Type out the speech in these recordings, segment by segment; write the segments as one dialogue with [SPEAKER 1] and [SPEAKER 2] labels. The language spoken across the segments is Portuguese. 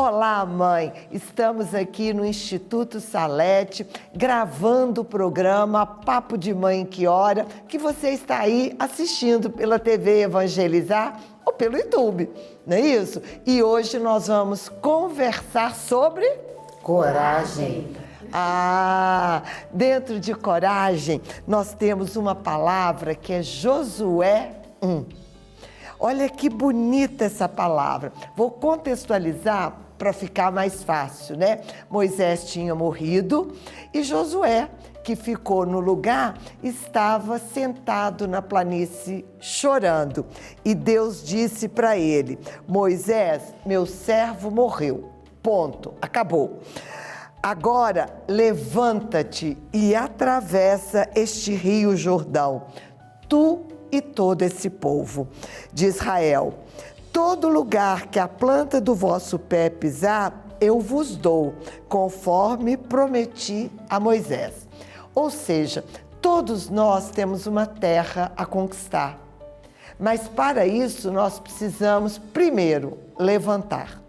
[SPEAKER 1] Olá, mãe! Estamos aqui no Instituto Salete, gravando o programa Papo de Mãe Que Ora, que você está aí assistindo pela TV Evangelizar ou pelo YouTube, não é isso? E hoje nós vamos conversar sobre...
[SPEAKER 2] Coragem.
[SPEAKER 1] Dentro de coragem, nós temos uma palavra que é Josué 1. Olha que bonita essa palavra. Vou contextualizar para ficar mais fácil, né? Moisés tinha morrido e Josué, que ficou no lugar, estava sentado na planície chorando. E Deus disse para ele: Moisés, meu servo morreu. Ponto. Acabou. Agora levanta-te e atravessa este rio Jordão, tu e todo esse povo de Israel. Todo lugar que a planta do vosso pé pisar, eu vos dou, conforme prometi a Moisés. Ou seja, todos nós temos uma terra a conquistar. Mas para isso nós precisamos primeiro levantar.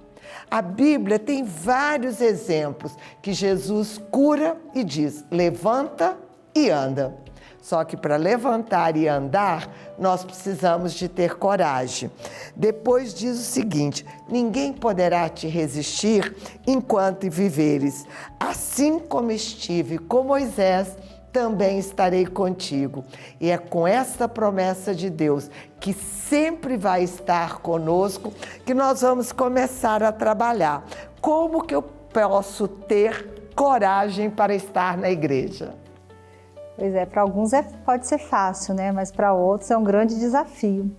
[SPEAKER 1] A Bíblia tem vários exemplos que Jesus cura e diz: levanta e anda. Só que para levantar e andar, nós precisamos de ter coragem. Depois diz o seguinte: ninguém poderá te resistir enquanto viveres. Assim como estive com Moisés, também estarei contigo. E é com essa promessa de Deus, que sempre vai estar conosco, que nós vamos começar a trabalhar. Como que eu posso ter coragem para estar na igreja?
[SPEAKER 3] Pois é, para alguns pode ser fácil, né? Mas para outros é um grande desafio.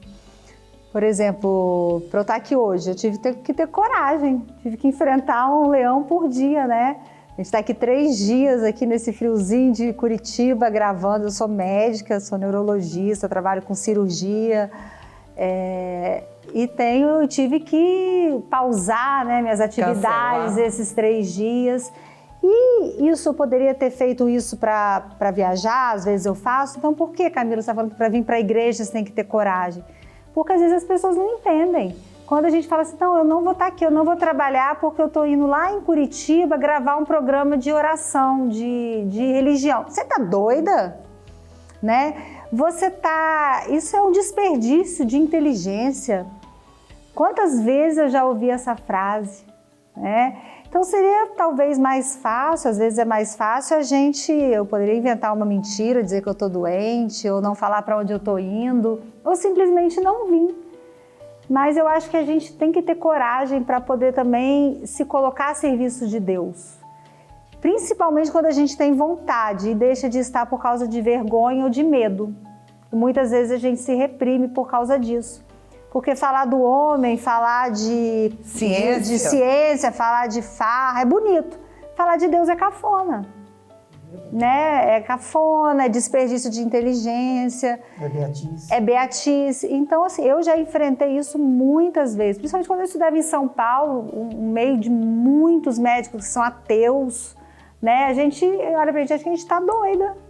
[SPEAKER 3] Por exemplo, para eu estar aqui hoje, eu tive que ter coragem, tive que enfrentar um leão por dia, né? A gente está aqui 3 dias aqui nesse friozinho de Curitiba gravando. Eu sou médica, sou neurologista, trabalho com cirurgia e tive que pausar, né, minhas atividades esses 3 dias. E isso, eu poderia ter feito isso para viajar, às vezes eu faço. Então por que, Camila, você está falando que para vir para a igreja você tem que ter coragem? Porque às vezes as pessoas não entendem. Quando a gente fala assim, não, eu não vou estar aqui, eu não vou trabalhar porque eu estou indo lá em Curitiba gravar um programa de oração, de religião. Você está doida? Né? Isso é um desperdício de inteligência. Quantas vezes eu já ouvi essa frase, né? Então seria talvez mais fácil, às vezes é mais fácil eu poderia inventar uma mentira, dizer que eu estou doente, ou não falar para onde eu estou indo, ou simplesmente não vir. Mas eu acho que a gente tem que ter coragem para poder também se colocar a serviço de Deus. Principalmente quando a gente tem vontade e deixa de estar por causa de vergonha ou de medo. E muitas vezes a gente se reprime por causa disso. Porque falar do homem, falar de ciência, falar de farra é bonito. Falar de Deus é cafona. Né? É cafona, é desperdício de inteligência. É beatice. Então, assim, eu já enfrentei isso muitas vezes. Principalmente quando eu estudava em São Paulo, um meio de muitos médicos que são ateus. Né? A gente olha pra gente, acha que a gente está doida.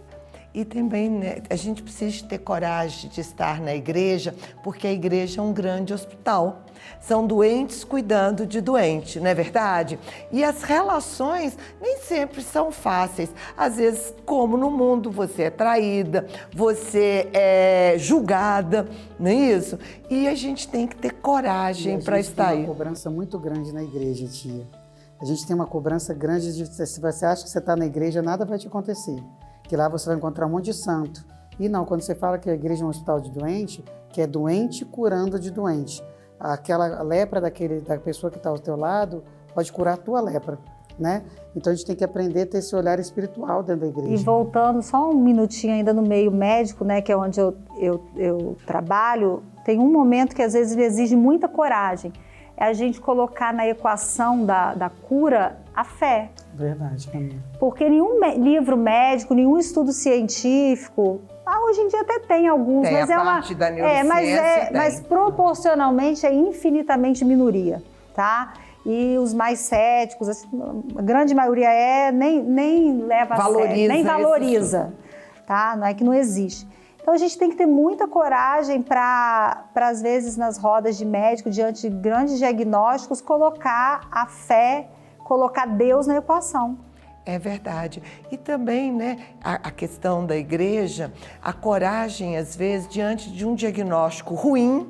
[SPEAKER 1] E também, né, a gente precisa ter coragem de estar na igreja, porque a igreja é um grande hospital. São doentes cuidando de doente, não é verdade? E as relações nem sempre são fáceis. Às vezes, como no mundo, você é traída, você é julgada, não é isso? E a gente tem que ter coragem para estar aí.
[SPEAKER 2] A gente tem uma cobrança muito grande na igreja, tia. A gente tem uma cobrança grande de se você acha que você está na igreja, nada vai te acontecer. Que lá você vai encontrar um monte de santo. E não, quando você fala que a igreja é um hospital de doente, que é doente curando de doente. Aquela lepra da pessoa que está ao teu lado pode curar a tua lepra, né? Então a gente tem que aprender a ter esse olhar espiritual dentro da igreja.
[SPEAKER 3] E voltando só um minutinho ainda no meio médico, né, que é onde eu trabalho, tem um momento que às vezes exige muita coragem. É a gente colocar na equação da cura a fé.
[SPEAKER 2] Verdade, Camila.
[SPEAKER 3] Porque nenhum livro médico, nenhum estudo científico, hoje em dia até tem alguns,
[SPEAKER 1] tem
[SPEAKER 3] mas
[SPEAKER 1] a parte da neurociência,
[SPEAKER 3] mas proporcionalmente é infinitamente minoria, tá? E os mais céticos, assim, a grande maioria nem leva a sério, nem valoriza, tá? Não é que não existe. Então a gente tem que ter muita coragem para às vezes nas rodas de médico, diante de grandes diagnósticos, colocar a fé, colocar Deus na equação.
[SPEAKER 1] É verdade. E também, né, a questão da igreja, a coragem, às vezes, diante de um diagnóstico ruim,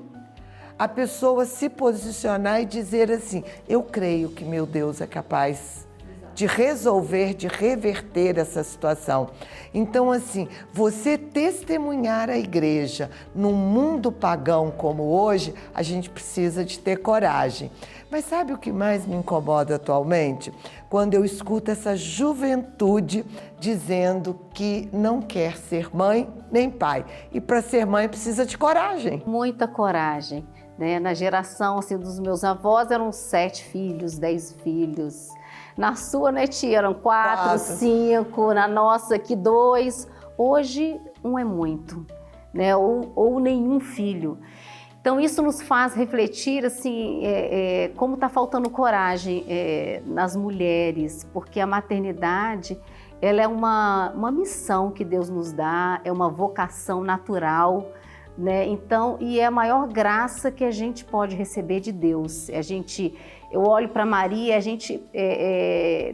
[SPEAKER 1] a pessoa se posicionar e dizer assim, eu creio que meu Deus é capaz de resolver, de reverter essa situação. Então, assim, você testemunhar a igreja num mundo pagão como hoje, a gente precisa de ter coragem. Mas sabe o que mais me incomoda atualmente? Quando eu escuto essa juventude dizendo que não quer ser mãe nem pai. E para ser mãe precisa de coragem.
[SPEAKER 4] Muita coragem, né? Na geração assim, dos meus avós eram 7 filhos, 10 filhos. Na sua, né, tia, eram 4, 5, na nossa aqui 2. Hoje, um é muito, né? Ou nenhum filho. Então, isso nos faz refletir, assim, como está faltando coragem nas mulheres, porque a maternidade, ela é uma missão que Deus nos dá, é uma vocação natural, né? Então, e é a maior graça que a gente pode receber de Deus. Eu olho para Maria,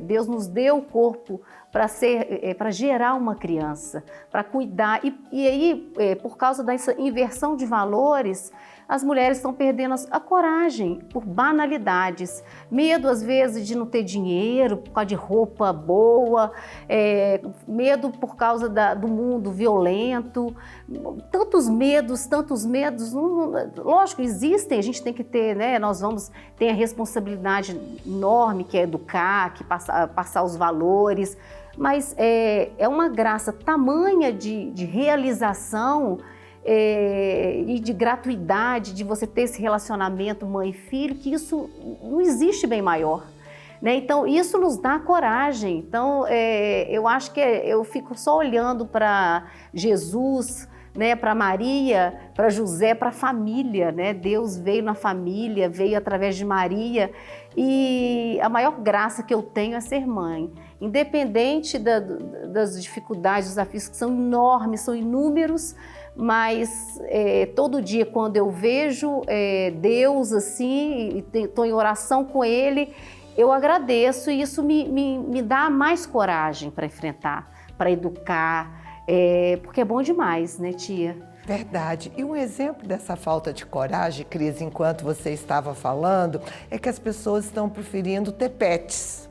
[SPEAKER 4] Deus nos deu o corpo para gerar uma criança, para cuidar. E aí, por causa dessa inversão de valores, as mulheres estão perdendo a coragem por banalidades. Medo, às vezes, de não ter dinheiro, por causa de roupa boa, medo por causa do mundo violento. Tantos medos. Lógico, existem, a gente tem que ter, né? Tem a responsabilidade enorme que é educar, que passar os valores, mas é uma graça tamanha de realização e de gratuidade, de você ter esse relacionamento mãe e filho, que isso não existe bem maior, né? Então, isso nos dá coragem. Então, eu acho que eu fico só olhando para Jesus, né, para Maria, para José, para a família, né? Deus veio na família, veio através de Maria, e a maior graça que eu tenho é ser mãe. Independente das dificuldades, dos desafios que são enormes, são inúmeros, mas todo dia quando eu vejo Deus assim, e estou em oração com Ele, eu agradeço, e isso me dá mais coragem para enfrentar, para educar, porque é bom demais, né, tia?
[SPEAKER 1] Verdade. E um exemplo dessa falta de coragem, Cris, enquanto você estava falando, é que as pessoas estão preferindo ter pets.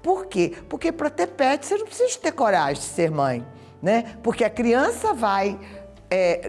[SPEAKER 1] Por quê? Porque para ter pet você não precisa ter coragem de ser mãe, né? Porque a criança vai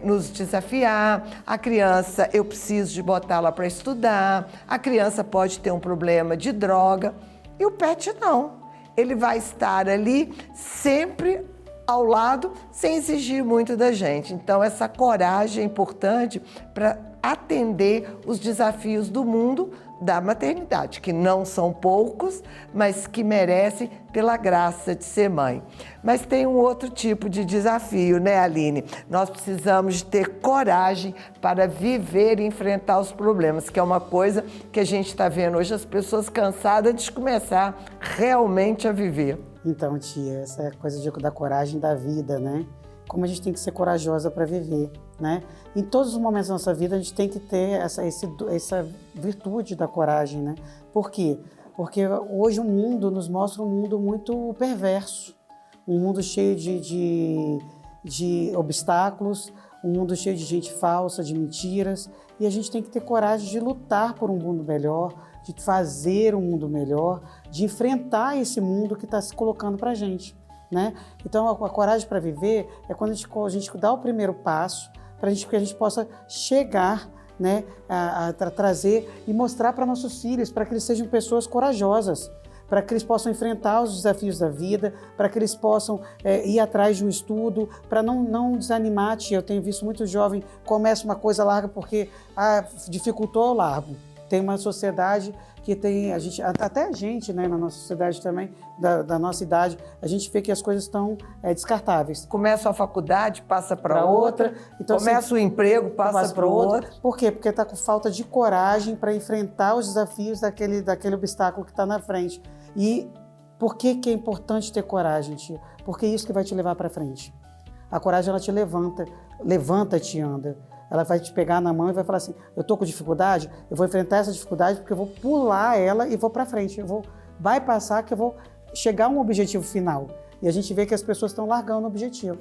[SPEAKER 1] nos desafiar, a criança, eu preciso de botá-la para estudar, a criança pode ter um problema de droga, e o pet não. Ele vai estar ali sempre ao lado, sem exigir muito da gente. Então, essa coragem é importante para atender os desafios do mundo da maternidade, que não são poucos, mas que merecem pela graça de ser mãe. Mas tem um outro tipo de desafio, né, Aline? Nós precisamos de ter coragem para viver e enfrentar os problemas, que é uma coisa que a gente está vendo hoje, as pessoas cansadas de começar realmente a viver.
[SPEAKER 2] Então, tia, essa é a coisa da coragem da vida, né? Como a gente tem que ser corajosa para viver, né? Em todos os momentos da nossa vida, a gente tem que ter essa virtude da coragem, né? Por quê? Porque hoje o mundo nos mostra um mundo muito perverso, um mundo cheio de obstáculos, um mundo cheio de gente falsa, de mentiras, e a gente tem que ter coragem de lutar por um mundo melhor, de fazer um mundo melhor, de enfrentar esse mundo que está se colocando para a gente, né? Então, a coragem para viver é quando a gente dá o primeiro passo para que a gente possa chegar, né, a trazer e mostrar para nossos filhos, para que eles sejam pessoas corajosas, para que eles possam enfrentar os desafios da vida, para que eles possam ir atrás de um estudo, para não desanimar. Tia, eu tenho visto muito jovem, começa uma coisa larga porque dificultou, eu largo. Tem uma sociedade que tem, até a gente, né, na nossa sociedade também, da nossa idade, a gente vê que as coisas estão descartáveis.
[SPEAKER 1] Começa a faculdade, passa para outra. Então, começa o emprego, passa para outra.
[SPEAKER 2] Por quê? Porque está com falta de coragem para enfrentar os desafios daquele obstáculo que está na frente. E por que é importante ter coragem, tia? Porque é isso que vai te levar para frente. A coragem, ela te levanta, levanta-te e anda. Ela vai te pegar na mão e vai falar assim, eu tô com dificuldade, eu vou enfrentar essa dificuldade porque eu vou pular ela e vou para frente, eu vou bypassar que eu vou chegar a um objetivo final. E a gente vê que as pessoas estão largando o objetivo.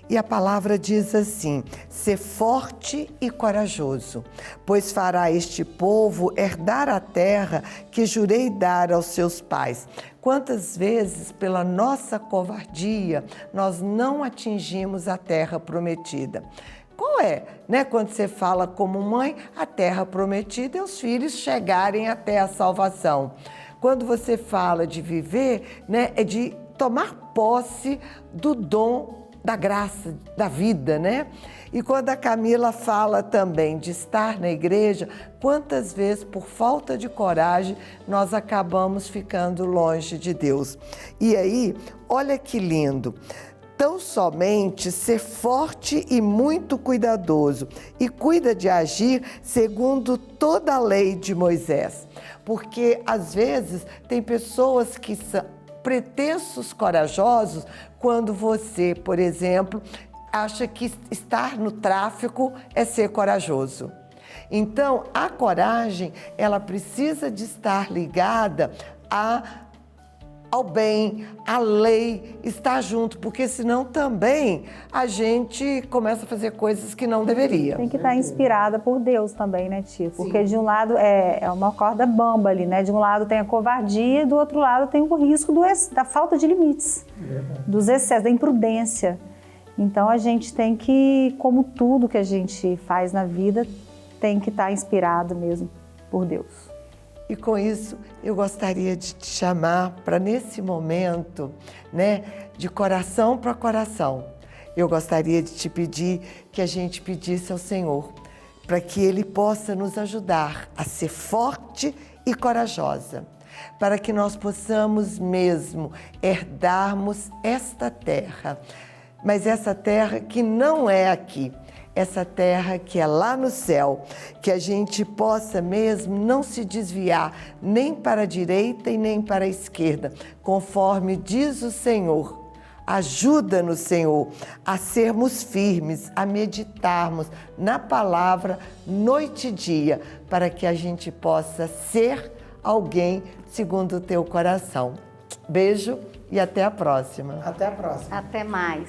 [SPEAKER 1] E a palavra diz assim: ser forte e corajoso, pois fará este povo herdar a terra que jurei dar aos seus pais. Quantas vezes, pela nossa covardia, nós não atingimos a terra prometida? Qual é, né? Quando você fala como mãe, a terra prometida é os filhos chegarem até a salvação. Quando você fala de viver, né, é de tomar posse do dom da graça, da vida, né? E quando a Camila fala também de estar na igreja, quantas vezes, por falta de coragem, nós acabamos ficando longe de Deus. E aí, olha que lindo, tão somente ser forte e muito cuidadoso, e cuida de agir segundo toda a lei de Moisés. Porque, às vezes, tem pessoas que são pretensos corajosos quando você, por exemplo, acha que estar no tráfico é ser corajoso. Então, a coragem, ela precisa de estar ligada ao bem, à lei, estar junto, porque senão também a gente começa a fazer coisas que não deveria.
[SPEAKER 3] Tem que estar inspirada por Deus também, né, tia? Porque de um lado é uma corda bamba ali, né? De um lado tem a covardia, do outro lado tem o risco da falta de limites, dos excessos, da imprudência. Então a gente tem que, como tudo que a gente faz na vida, tem que estar inspirado mesmo por Deus.
[SPEAKER 1] E com isso, eu gostaria de te chamar para, nesse momento, né, de coração para coração, eu gostaria de te pedir que a gente pedisse ao Senhor para que Ele possa nos ajudar a ser forte e corajosa, para que nós possamos mesmo herdarmos esta terra, mas essa terra que não é aqui, essa terra que é lá no céu, que a gente possa mesmo não se desviar nem para a direita e nem para a esquerda, conforme diz o Senhor. Ajuda-nos, Senhor, a sermos firmes, a meditarmos na palavra noite e dia, para que a gente possa ser alguém segundo o teu coração. Beijo e até a próxima.
[SPEAKER 2] Até a próxima.
[SPEAKER 4] Até mais.